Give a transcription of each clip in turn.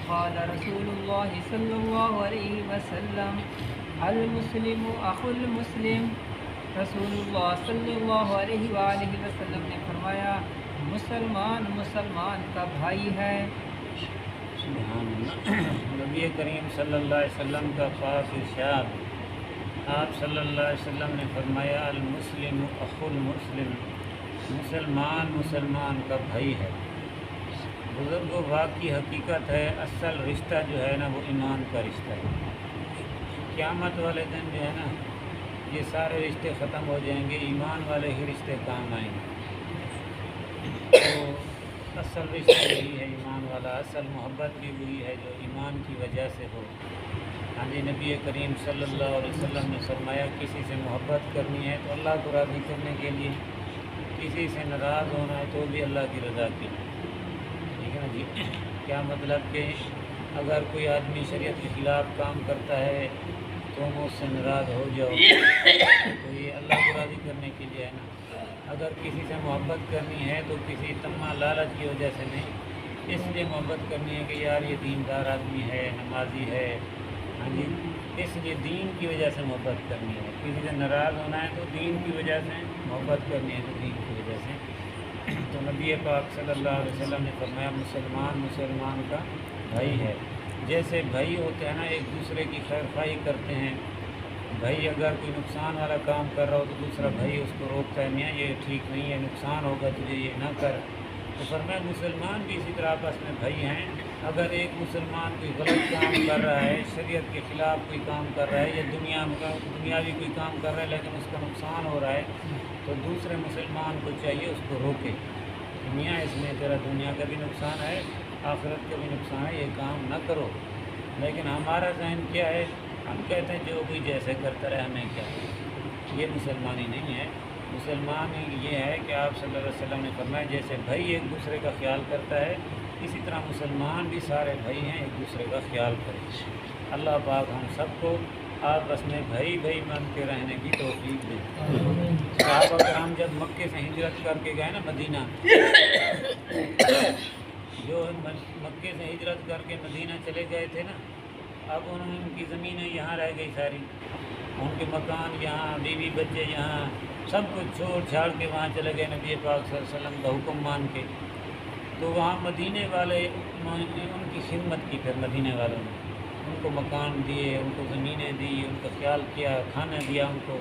قال رسول الله صلی اللہ علیہ وسلم المسلم اخو المسلم، رسول اللہ صلی اللہ علیہ وآلہ وسلم نے فرمایا مسلمان مسلمان کا بھائی ہے۔ سبحان اللہ۔ نبی کریم صلی اللہ علیہ وسلم کا خاص ارشاد، آپ صلی اللہ علیہ وسلم نے فرمایا المسلم اخو المسلم، مسلمان مسلمان کا بھائی ہے۔ بزرگوں واقعی حقیقت ہے، اصل رشتہ جو ہے نا وہ ایمان کا رشتہ ہے۔ قیامت والے دن جو ہے نا یہ سارے رشتے ختم ہو جائیں گے، ایمان والے ہی رشتے کام آئیں گے۔ تو اصل رشتہ یہی ہے ایمان والا، اصل محبت بھی وہی ہے جو ایمان کی وجہ سے ہو۔ ہاں جی، نبی کریم صلی اللہ علیہ وسلم نے فرمایا کسی سے محبت کرنی ہے تو اللہ کو راضی کرنے کے لیے، کسی سے ناراض ہونا ہے تو بھی اللہ کی رضا کے لیے۔ ٹھیک ہے نا جی؟ کیا مطلب کہ اگر کوئی آدمی شریعت کے خلاف کام کرتا ہے تم اس سے ناراض ہو جاؤ تو یہ اللہ کو راضی کرنے کے لیے ہے نا۔ اگر کسی سے محبت کرنی ہے تو کسی تما لالچ کی وجہ سے نہیں، اس لیے محبت کرنی ہے کہ یار یہ دیندار آدمی ہے، نمازی ہے، ہاں جی، اس لیے دین کی وجہ سے محبت کرنی ہے۔ کسی سے ناراض ہونا ہے تو دین کی وجہ سے محبت کرنی ہے، تو دین کی وجہ سے۔ تو نبی پاک صلی اللہ علیہ وسلم نے فرمایا مسلمان مسلمان کا بھائی ہے۔ جیسے بھائی ہوتے ہیں نا ایک دوسرے کی خیر خواہی کرتے ہیں، بھائی اگر کوئی نقصان والا کام کر رہا ہو تو دوسرا بھائی اس کو روکتا ہے، میاں یہ ٹھیک نہیں ہے، نقصان ہوگا تجھے، یہ نہ کر۔ تو فرمایا مسلمان بھی اسی طرح آپس میں بھائی ہیں۔ اگر ایک مسلمان کوئی غلط کام کر رہا ہے، شریعت کے خلاف کوئی کام کر رہا ہے، یا دنیاوی کوئی کام کر رہا ہے لیکن اس کا نقصان ہو رہا ہے، تو دوسرے مسلمان کو چاہیے اس کو روکے کہ میاں اس میں تیرا دنیا کا بھی نقصان ہے، آخرت کا بھی نقصان ہے، یہ کام نہ کرو۔ لیکن ہمارا ذہن کیا ہے، ہم کہتے ہیں جو کوئی جیسے کرتا رہے ہمیں کیا۔ یہ مسلمانی نہیں ہے۔ مسلمان یہ ہے کہ آپ صلی اللہ علیہ وسلم نے فرمایا جیسے بھائی ایک دوسرے کا خیال کرتا ہے، اسی طرح مسلمان بھی سارے بھائی ہیں، ایک دوسرے کا خیال کریں۔ اللہ پاک ہم سب کو آپس میں بھائی بھائی بن کے رہنے کی توفیق دے۔ صحابہ کرام جب مکے سے ہجرت کر کے گئے نا مدینہ، جو مکے سے ہجرت کر کے مدینہ چلے گئے تھے نا، اب ان کی زمینیں یہاں رہ گئی ساری، ان کے مکان یہاں، بیوی بچے یہاں، سب کچھ چھوڑ چھاڑ کے وہاں چلے گئے نبی پاک صلی اللہ علیہ وسلم کا حکم مان کے۔ تو وہاں مدینے والے ان کی خدمت کی، پھر مدینے والوں نے ان کو مکان دیے، ان کو زمینیں دی، ان کا خیال کیا، کھانا دیا ان کو۔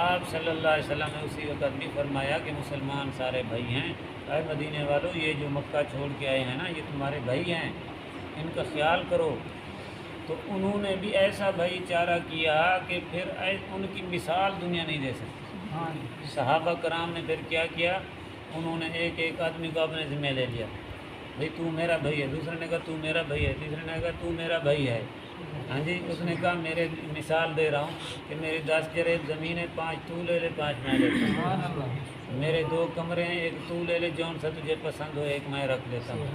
آپ صلی اللہ علیہ وسلم نے اسی وقت بھی فرمایا کہ مسلمان سارے بھائی ہیں، اے مدینے والوں یہ جو مکہ چھوڑ کے آئے ہیں نا یہ تمہارے بھائی ہیں، ان کا خیال کرو۔ تو انہوں نے بھی ایسا بھائی چارہ کیا کہ پھر ان کی مثال دنیا نہیں دے سکتی۔ صحابہ کرام نے پھر کیا کیا، انہوں نے ایک ایک آدمی کو اپنے ذمہ لے لیا، بھائی تو میرا بھائی ہے، دوسرے نے کہا تو میرا بھائی ہے، تیسرے نے کہا تو میرا بھائی ہے۔ ہاں جی، اس نے کہا میرے مثال دے رہا ہوں کہ میری 10 جرے زمین ہے، 5 تو لے لے، 5 میں لیتا ہوں۔ میرے 2 کمرے ہیں، ایک تو لے لے، جون سا تجھے پسند ہو ایک میں رکھ لیتا ہوں۔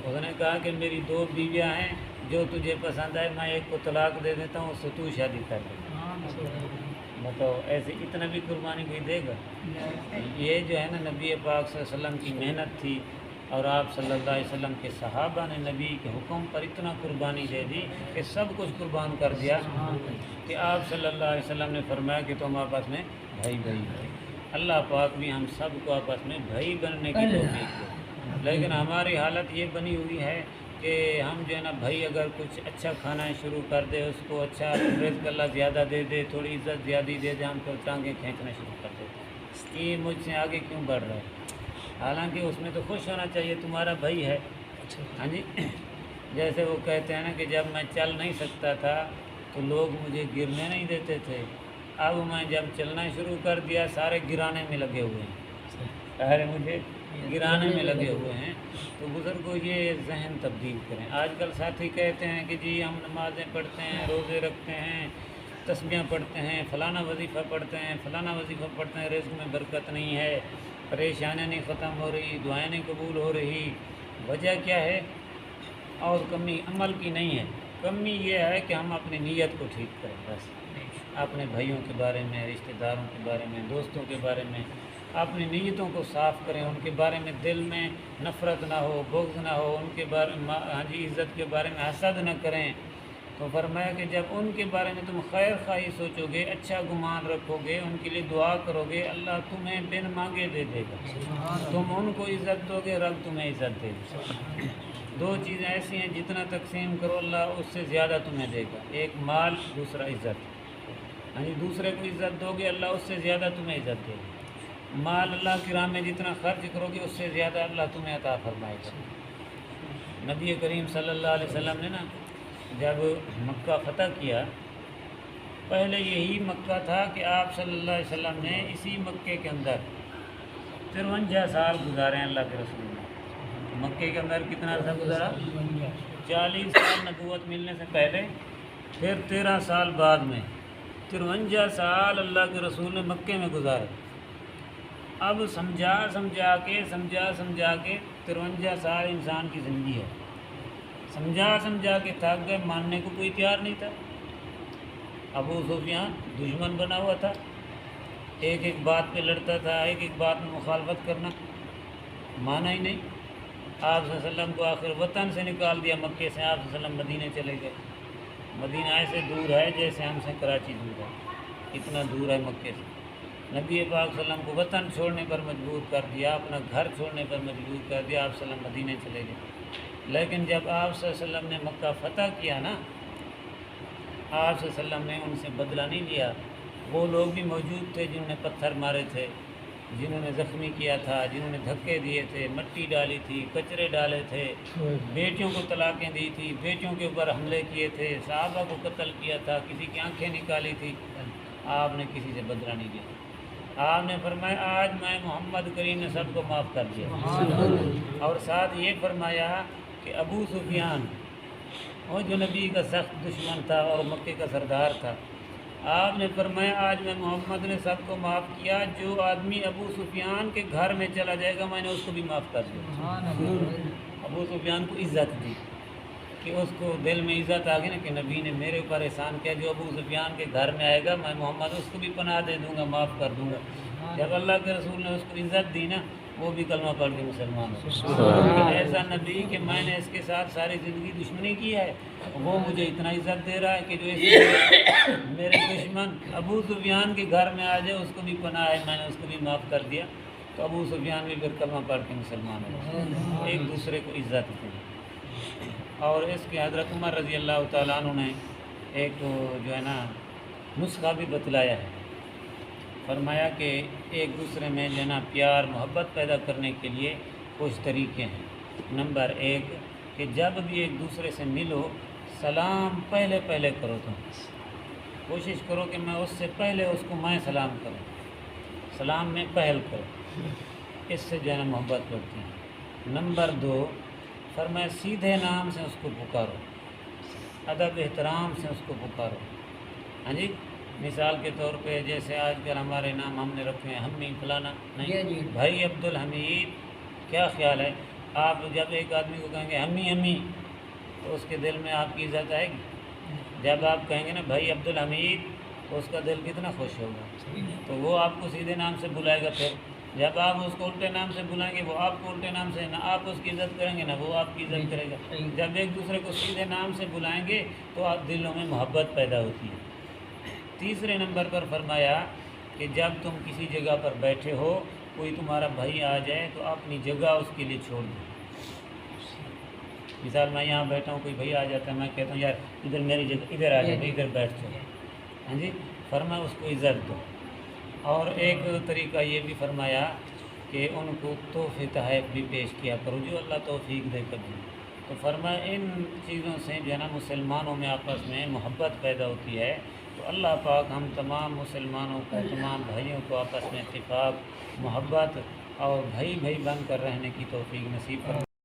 اس نے کہا کہ میری 2 بیویاں ہیں، جو تجھے پسند آئے میں ایک کو طلاق دے دیتا ہوں، اس سے تو شادی کر لے۔ بتاؤ ایسے اتنا بھی قربانی کوئی دے گا؟ یہ جو ہے نا نبی پاک صلی اللہ علیہ وسلم کی محنت تھی، اور آپ صلی اللہ علیہ وسلم کے صحابہ نے نبی کے حکم پر اتنا قربانی دے دی کہ سب کچھ قربان کر دیا، کہ آپ صلی اللہ علیہ وسلم نے فرمایا کہ تم آپس میں بھائی بھائی۔ اللہ پاک بھی ہم سب کو آپس میں بھائی بننے کی توفیق دے۔ لیکن ہماری حالت یہ بنی ہوئی ہے کہ ہم جو ہے نا بھائی اگر کچھ اچھا کھانا شروع کر دے، اس کو اچھا رزق اللہ زیادہ دے دے، تھوڑی عزت زیادہ دے دے، ہم تو ٹانگیں کھینچنا شروع کر دیتے کہ مجھ سے آگے کیوں بڑھ رہا ہے، حالانکہ اس میں تو خوش ہونا چاہیے، تمہارا بھائی ہے۔ ہاں جی، جیسے وہ کہتے ہیں نا کہ جب میں چل نہیں سکتا تھا تو لوگ مجھے گرنے نہیں دیتے تھے، اب میں جب چلنا شروع کر دیا سارے گرانے میں لگے ہوئے ہیں، سارے مجھے گرانے میں لگے ہوئے ہیں۔ تو بزرگوں یہ ذہن تبدیل کریں۔ آج کل ساتھی کہتے ہیں کہ جی ہم نمازیں پڑھتے ہیں، روزے رکھتے ہیں، تسبیحاں پڑھتے ہیں، فلانا وظیفہ پڑھتے ہیں، فلانا وظیفہ پڑھتے ہیں، رزق میں برکت نہیں ہے، پریشانیاں نہیں ختم ہو رہی، دعائیں نہیں قبول ہو رہی۔ وجہ کیا ہے؟ اور کمی عمل کی نہیں ہے، کمی یہ ہے کہ ہم اپنی نیت کو ٹھیک کریں بس۔ اپنے بھائیوں کے بارے میں، رشتہ داروں کے بارے میں، دوستوں کے بارے میں اپنی نیتوں کو صاف کریں، ان کے بارے میں دل میں نفرت نہ ہو، بغض نہ ہو، ان کے بارے میں عزت کے بارے میں حسد نہ کریں۔ تو فرمایا کہ جب ان کے بارے میں تم خیر خواہی سوچو گے، اچھا گمان رکھو گے، ان کے لیے دعا کرو گے، اللہ تمہیں بن مانگے دے دے گا۔ تم ان کو عزت دو گے، رب تمہیں عزت دے گا۔ دو چیزیں ایسی ہیں جتنا تقسیم کرو اللہ اس سے زیادہ تمہیں دے گا، ایک مال، دوسرا عزت۔ دوسرے کو عزت دو گے اللہ اس سے زیادہ تمہیں عزت دے گا۔ مال اللہ کی راہ میں جتنا خرچ کرو گے اس سے زیادہ اللہ تمہیں عطا فرمائے گا۔ نبی کریم صلی اللہ علیہ وسلم نے نا جب مکہ فتح کیا، پہلے یہی مکہ تھا کہ آپ صلی اللہ علیہ وسلم نے اسی مکے کے اندر 53 سال گزارے ہیں اللہ کے رسول نے۔ مکے کے اندر کتنا عرصہ گزارا؟ 40 سال نبوت ملنے سے پہلے، پھر 13 سال بعد میں، 53 سال اللہ کے رسول نے مکے میں گزارے۔ اب سمجھا سمجھا کے 53 سال انسان کی زندگی ہے، سمجھا کے تھک گئے، ماننے کو کوئی تیار نہیں تھا۔ ابو سفیان دشمن بنا ہوا تھا، ایک ایک بات پہ لڑتا تھا، ایک ایک بات میں مخالفت کرنا، مانا ہی نہیں۔ آپ صلی اللہ علیہ وسلم کو آخر وطن سے نکال دیا مکے سے، آپ صلی اللہ علیہ وسلم مدینے چلے گئے۔ مدینہ ایسے دور ہے جیسے ہم سے کراچی دور ہے، اتنا دور ہے مکے سے۔ نبی پاک صلی اللہ علیہ وسلم کو وطن چھوڑنے پر مجبور کر دیا، اپنا گھر چھوڑنے پر مجبور کر دیا، آپ صلی اللہ علیہ وسلم مدینے چلے گئے۔ لیکن جب آپ صلی اللہ علیہ وسلم نے مکہ فتح کیا نا، آپ صلی اللہ علیہ وسلم نے ان سے بدلہ نہیں لیا۔ وہ لوگ بھی موجود تھے جنہوں نے پتھر مارے تھے، جنہوں نے زخمی کیا تھا، جنہوں نے دھکے دیے تھے، مٹی ڈالی تھی، کچرے ڈالے تھے، بیٹیوں کو طلاقیں دی تھی، بیٹیوں کے اوپر حملے کیے تھے، صحابہ کو قتل کیا تھا، کسی کی آنکھیں نکالی تھی۔ آپ نے کسی سے بدلہ نہیں لیا۔ آپ نے فرمایا آج میں محمد کریم نے سب کو معاف کر دیا، اور ساتھ یہ فرمایا کہ ابو سفیان وہ جو نبی کا سخت دشمن تھا اور مکے کا سردار تھا، آپ نے فرمایا آج میں محمد نے سب کو معاف کیا، جو آدمی ابو سفیان کے گھر میں چلا جائے گا میں نے اس کو بھی معاف کر دیا۔ ابو سفیان کو عزت دی کہ اس کو دل میں عزت آ گئی نا کہ نبی نے میرے اوپر احسان کیا، جو ابو سفیان کے گھر میں آئے گا میں محمد اس کو بھی پناہ دے دوں گا، معاف کر دوں گا۔ جب اللہ کے رسول نے اس کو عزت دی نا، وہ بھی کلمہ پڑھ کے مسلمان ہو۔ ایسا نبی کہ میں نے اس کے ساتھ ساری زندگی دشمنی کی ہے، وہ مجھے اتنا عزت دے رہا ہے کہ جو میرے دشمن ابو سفیان کے گھر میں آ جائے اس کو بھی پناہ ہے، میں نے اس کو بھی معاف کر دیا۔ تو ابو سفیان بھی پھر کلمہ پڑھ کے مسلمان ہو، ایک دوسرے کو عزت دیں۔ اور اس کے حضرت عمر رضی اللہ تعالیٰ عنہ نے ایک جو ہے نا نسخہ بھی بتلایا ہے، فرمایا کہ ایک دوسرے میں جو ہے نا پیار محبت پیدا کرنے کے لیے کچھ طریقے ہیں۔ نمبر 1 کہ جب بھی ایک دوسرے سے ملو سلام پہلے کرو، تم کوشش کرو کہ میں اس سے پہلے اس کو میں سلام کروں، سلام میں پہل کرو، اس سے جو ہے نا محبت بڑھتی ہے۔ نمبر 2 فرمایا سیدھے نام سے اس کو پکارو، ادب احترام سے اس کو پکارو۔ ہاں جی، مثال کے طور پہ جیسے آج کل ہمارے نام ہم نے رکھے ہیں ہمی فلانا، نہیں، بھائی عبدالحمید، کیا خیال ہے آپ جب ایک آدمی کو کہیں گے ہمی تو اس کے دل میں آپ کی عزت آئے گی؟ جب آپ کہیں گے نا بھائی عبدالحمید تو اس کا دل کتنا خوش ہوگا، تو وہ آپ کو سیدھے نام سے بلائے گا۔ پھر جب آپ اس کو الٹے نام سے بلائیں گے وہ آپ کو الٹے نام سے، نہ آپ اس کی عزت کریں گے نہ وہ آپ کی عزت کرے گا۔ جب ایک دوسرے کو سیدھے نام سے بلائیں گے تو آپ دلوں میں محبت پیدا ہوتی ہے۔ تیسرے نمبر پر فرمایا کہ جب تم کسی جگہ پر بیٹھے ہو، کوئی تمہارا بھائی آ جائے تو اپنی جگہ اس کے لیے چھوڑ دو۔ مثال میں یہاں بیٹھا ہوں، کوئی بھائی آ جاتا ہے، میں کہتا ہوں یار ادھر میری جگہ ادھر آ جائے، ادھر بیٹھ جاؤ۔ ہاں جی، فرمایا اس کو عزت دو۔ اور ایک طریقہ یہ بھی فرمایا کہ ان کو تحفے تحائف بھی پیش کیا کرو، جو اللہ توفیق دے کبھی۔ تو فرمایا ان چیزوں سے جو ہے نا مسلمانوں میں آپس میں محبت پیدا ہوتی ہے۔ تو اللہ پاک ہم تمام مسلمانوں کو، تمام بھائیوں کو آپس میں اتفاق، محبت اور بھائی بن کر رہنے کی توفیق نصیب فرمائے۔